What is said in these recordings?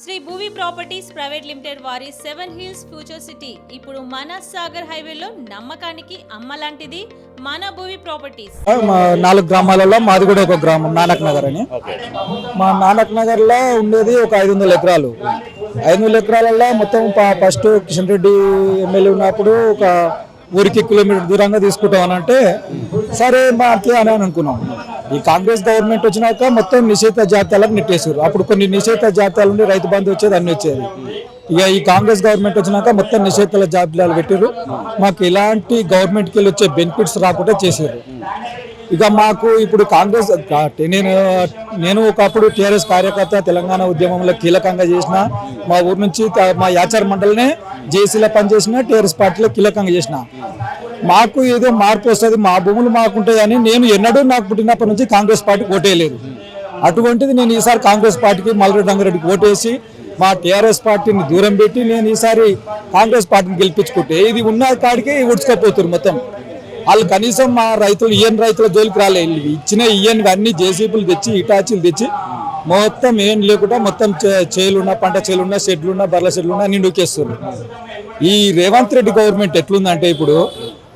Shri Bhuvi properties private limited వారి 7 hills future city ఇప్పుడు మన సాగర్ హైవేలో నమ్మకానికి అమ్మలాంటిది మన భూవి ప్రాపర్టీస్. మా 4 గ్రామాలలో మాది కూడా ఒక గ్రామం నానక్ నగర్ అని. మా నానక్ నగర్ లో ఉండేది ఒక 500 ఎకరాలు. 500 ఎకరాలలో మొత్తం ఫస్ట్ కిషన్ రెడ్డి ఎమ్మెల్యే ఉన్నప్పుడు ఒక ఊరికి కిలోమీటర్ దూరంగా తీసుకుంటాం అని అంటే సరే మాకే అని అనుకున్నాం. ఈ కాంగ్రెస్ గవర్నమెంట్ వచ్చినాక మొత్తం నిషేధ జాబితాలకు నెట్టేసారు. అప్పుడు కొన్ని నిషేధ జాబితాల నుండి రైతు బంధు వచ్చేది అన్ని వచ్చేది. ఇక ఈ కాంగ్రెస్ గవర్నమెంట్ వచ్చినాక మొత్తం నిషేధాల జాబితాలు పెట్టారు. మాకు ఎలాంటి గవర్నమెంట్కి వెళ్ళి వచ్చే బెనిఫిట్స్ రాకుండా చేశారు. ఇక మాకు ఇప్పుడు కాంగ్రెస్ నేను ఒకప్పుడు టీఆర్ఎస్ కార్యకర్త తెలంగాణ ఉద్యమంలో కీలకంగా చేసిన, మా ఊరు నుంచి మా యాచార్ మండలినే జేసీలో పనిచేసిన, టీఆర్ఎస్ పార్టీలో కీలకంగా చేసిన. మాకు ఏదో మార్పు వస్తుంది, మా భూములు మాకుంటాయని నేను ఎన్నడూ నాకు పుట్టినప్పటి నుంచి కాంగ్రెస్ పార్టీకి ఓటేయలేదు. అటువంటిది నేను ఈసారి కాంగ్రెస్ పార్టీకి మల్రెడ్డి రంగారెడ్డికి ఓటేసి మా టీఆర్ఎస్ పార్టీని దూరం పెట్టి నేను ఈసారి కాంగ్రెస్ పార్టీని గెలిపించుకుంటే ఇది ఉన్న కాడికి ఉడుచుకపోతారు మొత్తం. వాళ్ళు కనీసం మా రైతులు రైతుల జోలికి రాలేదు. ఇచ్చిన అన్ని జేసీబీలు తెచ్చి ఇటాచీలు తెచ్చి మొత్తం ఏం లేకుండా మొత్తం చేలున్నా పంట చేలున్నా షెడ్లున్నా బర్ల షెడ్లున్నా అన్ని నూకేస్తున్నారు. ఈ రేవంత్ రెడ్డి గవర్నమెంట్ ఎట్లుందంటే ఇప్పుడు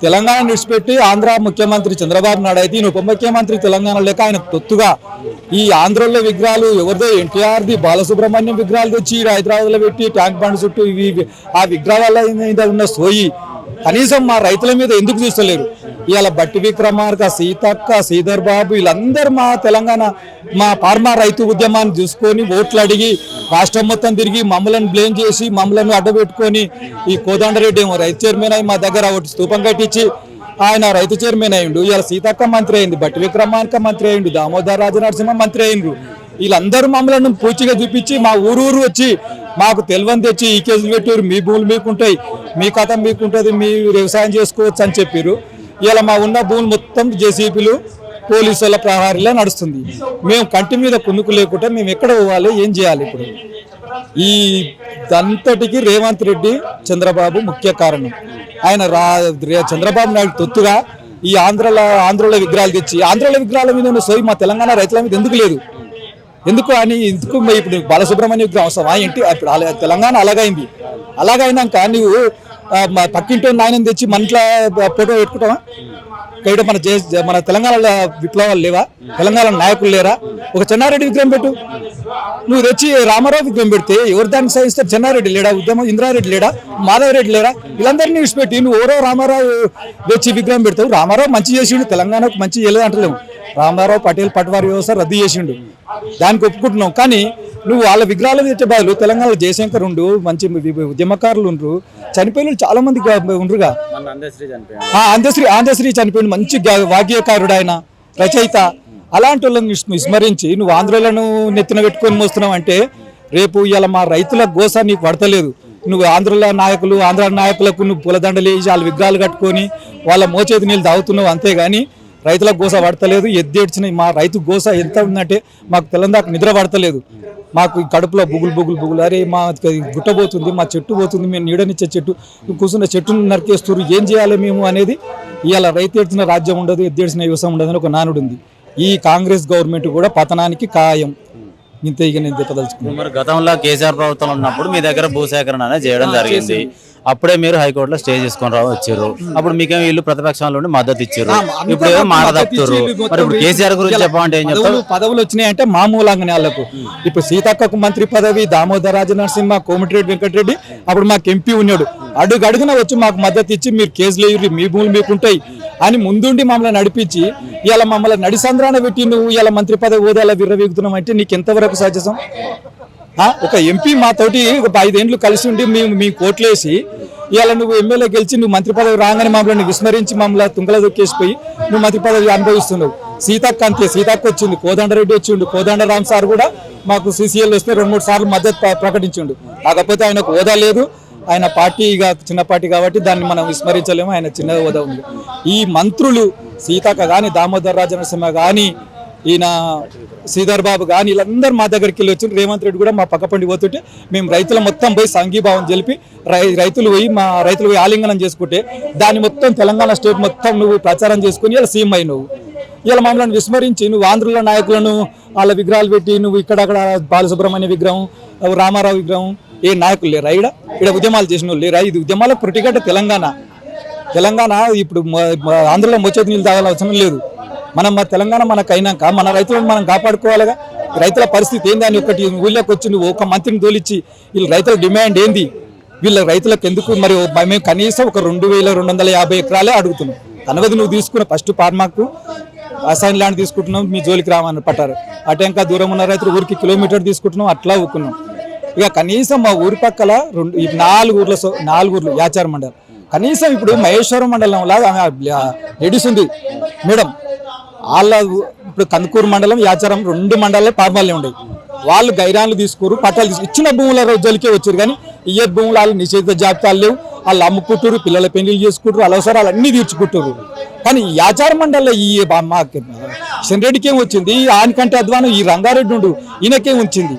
తెలంగాణ విడిచిపెట్టి ఆంధ్ర ముఖ్యమంత్రి చంద్రబాబు నాయుడు అయితే ఈయన ఉప ముఖ్యమంత్రి తెలంగాణ లేక ఆయన తొత్తుగా ఈ ఆంధ్రలో విగ్రహాలు ఎవరిదో ఎన్టీఆర్ది బాలసుబ్రహ్మణ్యం విగ్రహాలు తెచ్చి హైదరాబాద్లో పెట్టి ట్యాంక్ బండ్ చుట్టూ ఆ విగ్రహాల ఉన్న సోయి కనీసం మా రైతుల మీద ఎందుకు చూస్తలేరు? ఇవాళ బట్టి విక్రమార్క, సీతక్క, శ్రీధర్ బాబు వీళ్ళందరూ మా తెలంగాణ మా ఫార్మా రైతు ఉద్యమాన్ని చూసుకొని ఓట్లు అడిగి రాష్ట్రం మొత్తం తిరిగి మమ్మల్ని బ్లేమ్ చేసి మమ్మల్ని అడ్డబెట్టుకొని ఈ కోదండరెడ్డి ఏమో రైతు చైర్మన్ అయి మా దగ్గర ఒకటి స్తూపం కట్టించి ఆయన రైతు చైర్మన్ అయ్యిండు. ఇవాళ సీతక్క మంత్రి అయింది, బట్టి విక్రమార్క మంత్రి అయ్యిండు, దామోదర్ రాజనరసింహ మంత్రి అయ్యిండ్రు. వీళ్ళందరూ మమ్మల్ని పూచిగా చూపించి మా ఊరు వచ్చి మాకు తెలివని తెచ్చి ఈ కేసులు పెట్టారు, మీ భూములు మీకుంటాయి, మీ కథ మీకుంటుంది, మీ వ్యవసాయం చేసుకోవచ్చు అని చెప్పారు. ఇలా మా ఉన్న భూములు మొత్తం జేసీబీలు పోలీసుల ప్రహారీలో నడుస్తుంది. మేము కంటి మీద కునుకు లేకుండా మేము ఎక్కడ పోవాలి, ఏం చేయాలి? ఇప్పుడు ఈ దంతటికి రేవంత్ రెడ్డి చంద్రబాబు ముఖ్య కారణం. ఆయన చంద్రబాబు నాయుడు తొత్తుగా ఈ ఆంధ్రలో విగ్రహాలు తెచ్చి ఆంధ్రలో విగ్రహాల మీద ఉన్న సోయి మా తెలంగాణ రైతుల మీద ఎందుకు లేదు? ఎందుకు ఇప్పుడు బాలసుబ్రహ్మణ్య విగ్రహం అవసరమా ఏంటి? ఇప్పుడు తెలంగాణ అలాగైంది. అలాగైనాక నువ్వు పక్కింటి నాయనం తెచ్చి మన ఇంట్లో ఫోటో పెట్టుకుంటావా? ఇక్కడ మన తెలంగాణలో విప్లవాలు లేవా? తెలంగాణ నాయకులు లేరా? ఒక చెన్నారెడ్డి విగ్రహం పెట్టు. నువ్వు తెచ్చి రామారావు విగ్రహం పెడితే ఎవరు దానికి సాధిస్తారు? చెన్నారెడ్డి లేడా? ఉద్యమం ఇంద్రారెడ్డి లేడా? మాధవరెడ్డి లేరా? వీళ్ళందరినీ విడిచిపెట్టి నువ్వు ఎవరో రామారావు తెచ్చి విగ్రహం పెడతావు. రామారావు మంచి చేసిండు, తెలంగాణకు మంచి చేయలేదు అంటలేము. రామారావు పటేల్ పట్వారీ వ్యవస్థ రద్దు చేసిండు, దానికి ఒప్పుకుంటున్నావు. కానీ నువ్వు వాళ్ళ విగ్రహాలు తెచ్చే బదులు తెలంగాణలో జయశంకర్ ఉండు, మంచి ఉద్యమకారులు ఉండ్రు, చనిపోయిన చాలా మంది ఉండ్రుగా. అందశ్రీ చనిపోయిన మంచి వాగ్యకారుడు, ఆయన రచయిత. అలాంటి వాళ్ళని విస్మరించి నువ్వు ఆంధ్రలను నెత్తిన పెట్టుకొని మోస్తున్నావు అంటే రేపు ఇలా మా రైతుల గోస నీకు పడతలేదు. నువ్వు ఆంధ్ర నాయకులకు నువ్వు పూలదండలు వేసి వాళ్ళ విగ్రహాలు కట్టుకొని వాళ్ళ మోచేతి నీళ్ళు తాగుతున్నావు, అంతేగాని రైతుల గోస పడతలేదు. ఎద్దేడ్చిన మా రైతు గోస ఎంత ఉందంటే మాకు తెలంగాణకు నిద్ర పడతలేదు. మాకు కడుపులో బుగులు అరే మా గుట్ట పోతుంది, మా చెట్టు పోతుంది, మేము నీడనిచ్చే చెట్టు కూర్చున్న చెట్టును నరికేస్తారు, ఏం చేయాలి మేము అనేది. ఇవాళ రైతు ఏడ్చిన రాజ్యం ఉండదు, ఎద్దేడ్చిన వ్యవసాయం ఉండదు అని ఒక నానుడు ఉంది. ఈ కాంగ్రెస్ గవర్నమెంట్ కూడా పతనానికి ఖాయం. ఇంత ఇక నేను చెప్పదలుచుకున్నాను. మరి గతంలో కేసీఆర్ ప్రభుత్వం ఉన్నప్పుడు మీ దగ్గర భూసేకరణ అనేది చేయడం జరిగింది. అప్పుడే మీరు హైకోర్టులో స్టే చేసుకొని వచ్చారు. అప్పుడు మీకేమో వీళ్ళు ప్రతిపక్షాల మద్దతు ఇచ్చారు. ఇప్పుడు ఏమో మాట తప్పుతారు. మరి ఇప్పుడు కేసీఆర్ గురించి చెప్పాలంటే ఏం చెప్తారు? పదవులు వచ్చినాయంటే మామూలంగానే వాళ్ళకు. ఇప్పుడు సీతక్కకు మంత్రి పదవి, దామోదర్ రాజనరసింహ, కోమటిరెడ్డి వెంకటరెడ్డి అప్పుడు మాకు ఎంపీ ఉన్నాడు, అడుగడుగున వచ్చి మాకు మద్దతు ఇచ్చి మీరు కేసులు వేయరు, మీ భూములు మీకుంటాయి అని ముందుండి మమ్మల్ని నడిపించి ఇలా మమ్మల్ని నడిసంద్రాన పెట్టి నువ్వు ఇలా మంత్రి పదవి హోదాలో విర్రవీగుతున్నావు అంటే నీకు ఎంతవరకు సహజం? ఒక ఎంపీ మాతోటి ఒక 5 ఏళ్ళు కలిసి ఉండి మేము కోట్లేసి ఇవాళ నువ్వు ఎమ్మెల్యే గెలిచి నువ్వు మంత్రి పదవి రాగానే మమ్మల్ని విస్మరించి మమ్మల్ని తుంగల దొక్కేసిపోయి నువ్వు మంత్రి పదవి అనుభవిస్తున్నావు. సీతక్క అంతే, సీతక్క వచ్చింది, కోదండరెడ్డి వచ్చిండు, కోదండరామ్ సార్ కూడా మాకు CCL వస్తే 2-3 సార్లు మద్దతు ప్రకటించిండు. కాకపోతే ఆయనకు హోదా లేదు, ఆయన పార్టీ చిన్న పార్టీ కాబట్టి దాన్ని మనం విస్మరించలేము, ఆయన చిన్న హోదా ఉంది. ఈ మంత్రులు సీతక్క కానీ, దామోదర్ రాజనరసింహ కానీ, ఈయన శ్రీధర్ బాబు కానీ వీళ్ళందరూ మా దగ్గరికి వెళ్ళి వచ్చి రేవంత్ రెడ్డి కూడా మా పక్కపండి పోతుంటే మేము రైతుల మొత్తం పోయి సంఘీభావం తెలిపి రైతులు పోయి ఆలింగనం చేసుకుంటే దాన్ని మొత్తం తెలంగాణ స్టేట్ మొత్తం నువ్వు ప్రచారం చేసుకుని ఇలా సీఎం అయి నువ్వు ఇలా మమ్మల్ని విస్మరించి నువ్వు ఆంధ్రుల నాయకులను వాళ్ళ విగ్రహాలు పెట్టి నువ్వు ఇక్కడక్కడ బాలసుబ్రహ్మణ్య విగ్రహం, రామారావు విగ్రహం, ఏ నాయకులు లేరా? ఇక్కడ ఉద్యమాలు చేసిన వాళ్ళు లేరా? ఇది ఉద్యమాల పురిటిగడ్డ తెలంగాణ ఇప్పుడు ఆంధ్రలో మొచ్చేది నీళ్ళు తాగాల్సిన అవసరం లేదు. మనం మన తెలంగాణ మనకు అయినాక మన రైతులను మనం కాపాడుకోవాలిగా. రైతుల పరిస్థితి ఏంది అని ఒకటి ఊళ్ళోకి వచ్చి నువ్వు ఒక మంత్రిని తోలిచ్చి వీళ్ళ రైతుల డిమాండ్ ఏంది, వీళ్ళ రైతులకు ఎందుకు మరి మేము కనీసం ఒక 2250 ఎకరాలే అడుగుతున్నాం. కనవది నువ్వు తీసుకున్న ఫస్ట్ ఫార్మాకు అసైన్ ల్యాండ్ తీసుకుంటున్నాం, మీ జోలికి రామని పట్టారు. అటు ఇంకా దూరం ఉన్న రైతులు ఊరికి కిలోమీటర్ తీసుకుంటున్నాం, అట్లా ఊకున్నాం. ఇక కనీసం మా ఊరి పక్కల 4 ఊర్లు యాచార మండలం, కనీసం ఇప్పుడు మహేశ్వరం మండలం లాగా లేడీస్ ఉంది మేడం, వాళ్ళ ఇప్పుడు కందుకూరు మండలం యాచారం 2 మండలాలు ఫార్మాలే ఉన్నాయి. వాళ్ళు గైరాన్లు తీసుకోరు, పట్టాలు ఇచ్చిన భూముల రోజులకే వచ్చారు. కానీ ఇయ్య భూములు వాళ్ళు నిషేధ జాబితాలు లేవు, వాళ్ళు అమ్ముకుంటారు, పిల్లల పెళ్లిళ్ళు చేసుకుంటారు, వాళ్ళ అవసరాలు అన్నీ తీర్చుకుంటారు. కానీ ఈ ఆచార మండలిలో ఈ శనిరెడ్డికి ఏం వచ్చింది, ఆయనకంటే అధ్వానం ఈ రంగారెడ్డి ఉండు ఈయనకేం వచ్చింది.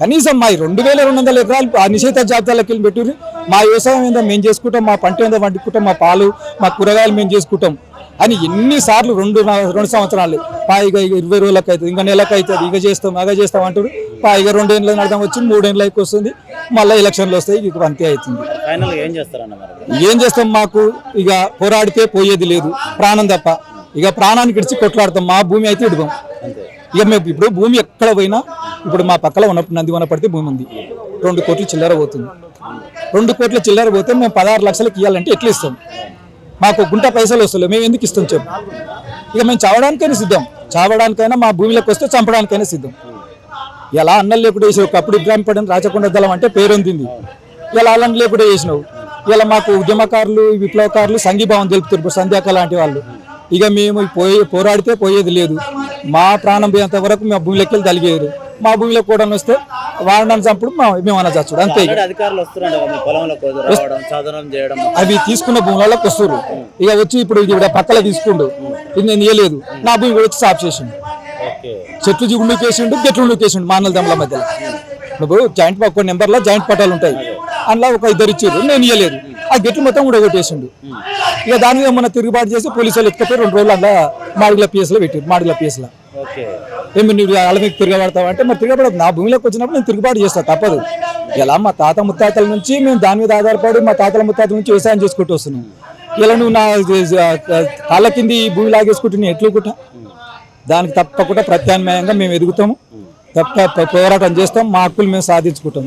కనీసం మా 2200 ఎకరాలు ఆ నిషేధ జాబితాలోకి వెళ్ళి పెట్టుర్రు. మా వ్యవసాయం ఏందో మేము చేసుకుంటాం, మా పంట ఏందో వండుకుంటాం, మా పాలు మా కూరగాయలు మేము చేసుకుంటాం అని ఎన్నిసార్లు 2 సంవత్సరాలు పాయిగా 20 రోజులకు అవుతుంది, ఇంకా నెలకు అవుతుంది, ఇక చేస్తాం అగ చేస్తాం అంటారు. పాయిగా 2 ఏళ్ళ అర్థం వచ్చింది, 3 ఏళ్ళకి వస్తుంది, మళ్ళీ ఎలక్షన్లు వస్తాయి, ఇక అంతే అవుతుంది. ఏం చేస్తాం? మాకు ఇక పోరాడితే పోయేది లేదు, ప్రాణం తప్ప. ఇక ప్రాణానికి ఇడిచి కొట్లాడతాం. మా భూమి అయితే ఇడుదాం. ఇక మేము ఇప్పుడు భూమి ఎక్కడ పోయినా, ఇప్పుడు మా పక్కన ఉన్నప్పుడు నందివన పడితే భూమి ఉంది, 2 కోట్ల చిల్లర పోతుంది. 2 కోట్ల చిల్లర పోతే మేము 16 లక్షలకు ఇవ్వాలంటే ఎట్లా ఇస్తాం? మాకు గుంట పైసలు వస్తలేవు, మేము ఎందుకు ఇస్తాం చెప్పు? ఇక మేము చావడానికైనా సిద్ధం, చావడానికైనా మా భూమిలోకి వస్తే చంపడానికైనా సిద్ధం. ఇలా అన్నం లేకుండా వేసావు. ఒకప్పుడు ఇబ్రాహీంపట్నం రాచకొండ దళం అంటే పేరొందింది, ఇలా అల్లం లేకుండా వేసినావు. ఇలా మాకు ఉద్యమకారులు, విప్లవకారులు సంఘీభావం తెలుపుతారు, సంధ్యాక లాంటి వాళ్ళు. ఇక మేము పోరాడితే పోయేది లేదు. మా ప్రాణం పోయేంత వరకు మా భూమిలోకి వెళ్ళి తలిగేరు. మా భూమిలో కూడా వస్తే వాడడం చంపుడు మేమన్నా చచ్చుడు అంతే. అవి తీసుకున్న భూములలోకి వస్తారు. ఇక వచ్చి ఇప్పుడు ఇది పక్కల తీసుకుండు, ఇది నేను ఇయ్యలేదు, నా భూమి కూడా వచ్చి సాఫ్ చేసిండు, చెట్లు జిగుండు కేసిండు, గెట్లు కేసిండు. మానల దమ్ముల మధ్యలో ఇప్పుడు జాయింట్ కొన్ని నెంబర్లో జాయింట్ పట్టాలు ఉంటాయి, అందులో ఒక 2 ఇచ్చారు, నేను ఇయ్యలేదు. ఆ గెట్లు మొత్తం కూడా కొట్టేసిండు. ఇక దాని మీద ఏమన్నా తిరుగుబాటు చేసి పోలీసు వాళ్ళు ఎత్తుకపోయి 2 రోజులు అందులో మాడిల పిఎస్లో పెట్టారు. మాడిల పిఎస్లో ఏమి నువ్వు అలా మీకు తిరగబడతావు అంటే, మరి తిరగబడదు. నా భూమిలోకి వచ్చినప్పుడు నేను తిరుగుబాటు చేస్తాను, తప్పదు. ఇలా మా తాత ముత్తాతల నుంచి మేము దాని మీద ఆధారపడి మా తాతల ముత్తాతల నుంచి వ్యవసాయం చేసుకుంటూ వస్తున్నాం. ఇలా నువ్వు నా కాళ్ళ కింది భూమి లాగేసుకుంటూ నేను ఎట్లుకుంటా? దానికి తప్పకుండా ప్రత్యామ్నాయంగా మేము ఎదుగుతాము, తప్ప పోరాటం చేస్తాం, మా హక్కులు మేము సాధించుకుంటాం.